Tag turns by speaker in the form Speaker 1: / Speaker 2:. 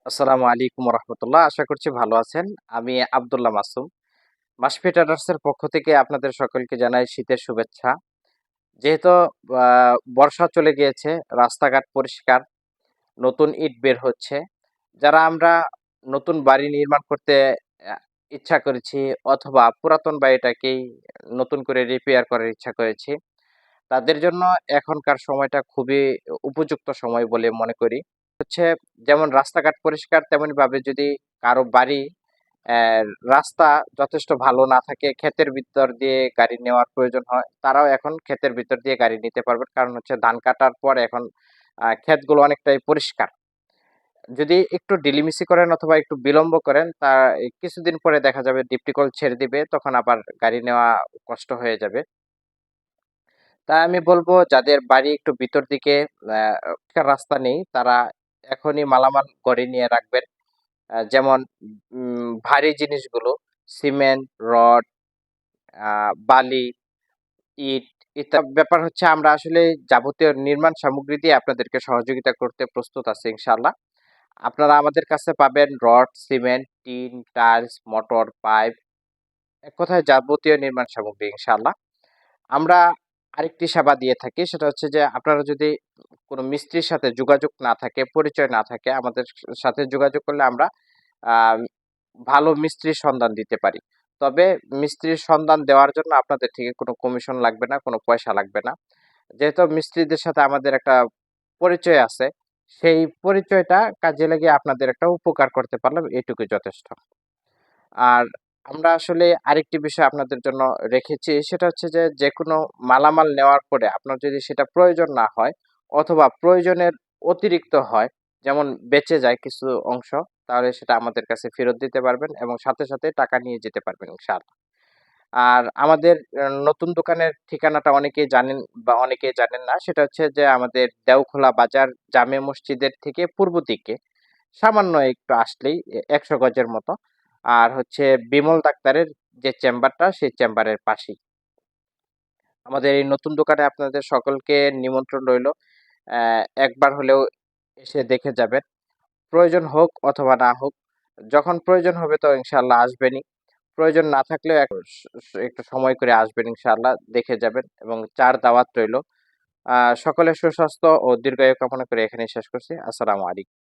Speaker 1: আসসালামু আলাইকুম রহমতুল্লাহ। আশা করছি ভালো আছেন। আমি আব্দুল্লাহ মাসুম। মাসফি ট্রেডার্সের পক্ষ থেকে আপনাদের সকলকে জানাই শীতের শুভেচ্ছা। যেহেতু বর্ষা চলে গিয়েছে, রাস্তাঘাট পরিষ্কার, নতুন ইট বের হচ্ছে। যারা আমরা নতুন বাড়ি নির্মাণ করতে আ ইচ্ছা করেছি অথবা পুরাতন বাড়িটাকেই নতুন করে রিপেয়ার করার ইচ্ছা করেছি, তাদের জন্য এখনকার সময়টা খুবই উপযুক্ত সময় বলে মনে করি। হচ্ছে যেমন রাস্তাঘাট পরিষ্কার তেমনি ভাবে যদি কারো বাড়ি রাস্তা যথেষ্ট ভালো না থাকে, ক্ষেতের ভিতর দিয়ে গাড়ি নেওয়ার প্রয়োজন হয়, তারাও এখন ক্ষেতের ভিতর দিয়ে গাড়ি নিতে পারবেন। কারণ হচ্ছে ধান কাটার পর এখন ক্ষেতগুলো অনেকটাই পরিষ্কার। যদি একটু ডিলিমিসি করেন অথবা একটু বিলম্ব করেন, তা এই কিছুদিন পরে দেখা যাবে ডিপটিকল ছেড়ে দিবে, তখন আবার গাড়ি নেওয়া কষ্ট হয়ে যাবে। তাই আমি বলবো যাদের বাড়ি একটু ভিতর দিকে রাস্তা নেই, তারা এখনই মালামাল করে নিয়ে রাখবেন। যেমন ভারী জিনিসগুলো, সিমেন্ট, রড, বালি, ইট ইত্যাদি। ব্যাপার হচ্ছে আমরা আসলে যাবতীয় নির্মাণ সামগ্রী দিয়ে আপনাদেরকে সহযোগিতা করতে প্রস্তুত আছি ইনশাআল্লাহ। আপনারা আমাদের কাছে পাবেন rod, cement, tin, tiles, motor, pipe, এক কথায় যাবতীয় নির্মাণ সামগ্রী ইনশাআল্লাহ। আমরা আরেকটি সেবা দিয়ে থাকি, সেটা হচ্ছে যে আপনারা যদি কোনো মিস্ত্রির সাথে যোগাযোগ না থাকে, পরিচয় না থাকে, আমাদের সাথে যোগাযোগ করলে আমরা আহ, ভালো মিস্ত্রির সন্ধান দিতে পারি। তবে মিস্ত্রির সন্ধান দেওয়ার জন্য আপনাদের থেকে কোনো কমিশন লাগবে না, কোনো পয়সা লাগবে না। যেহেতু মিস্ত্রিদের সাথে আমাদের একটা পরিচয় আছে, সেই পরিচয়টা কাজে লাগিয়ে আপনাদের একটা উপকার করতে পারলাম, এটুকুই যথেষ্ট। আর আমরা আসলে আরেকটি বিষয় আপনাদের জন্য রেখেছি, সেটা হচ্ছে যে যেকোনো মালামাল নেওয়ার পরে আপনার যদি সেটা প্রয়োজন না হয় অথবা প্রয়োজনের অতিরিক্ত হয়, যেমন বেঁচে যায় কিছু অংশ, তাহলে সেটা আমাদের কাছে ফেরত দিতে পারবেন এবং সাথে সাথে টাকা নিয়ে যেতে পারবেন ইনশাআল্লাহ। আর আমাদের নতুন দোকানের ঠিকানাটা অনেকেই জানেন বা অনেকেই জানেন না, সেটা হচ্ছে যে আমাদের দেওখোলা বাজার, জামে মসজিদের থেকে পূর্ব দিকে সামান্য একটু আসলেই ১০০ গজের মতো। আর হচ্ছে বিমল ডাক্তারের যে চেম্বারটা, সেই চেম্বারের পাশেই আমাদের এই নতুন দোকানে আপনাদের সকলকে নিমন্ত্রণ রইল। একবার হলেও এসে দেখে যাবেন। প্রয়োজন হোক অথবা না হোক, যখন প্রয়োজন হবে তো ইনশাআল্লাহ আসবেনই। প্রয়োজন না থাকলেও একটু সময় করে আসবেন ইনশাআল্লাহ, দেখে যাবেন এবং চার দাওয়াত রইল। সকলের সুস্বাস্থ্য ও দীর্ঘায়ু কামনা করে এখানেই শেষ করছি। আসসালামু আলাইকুম।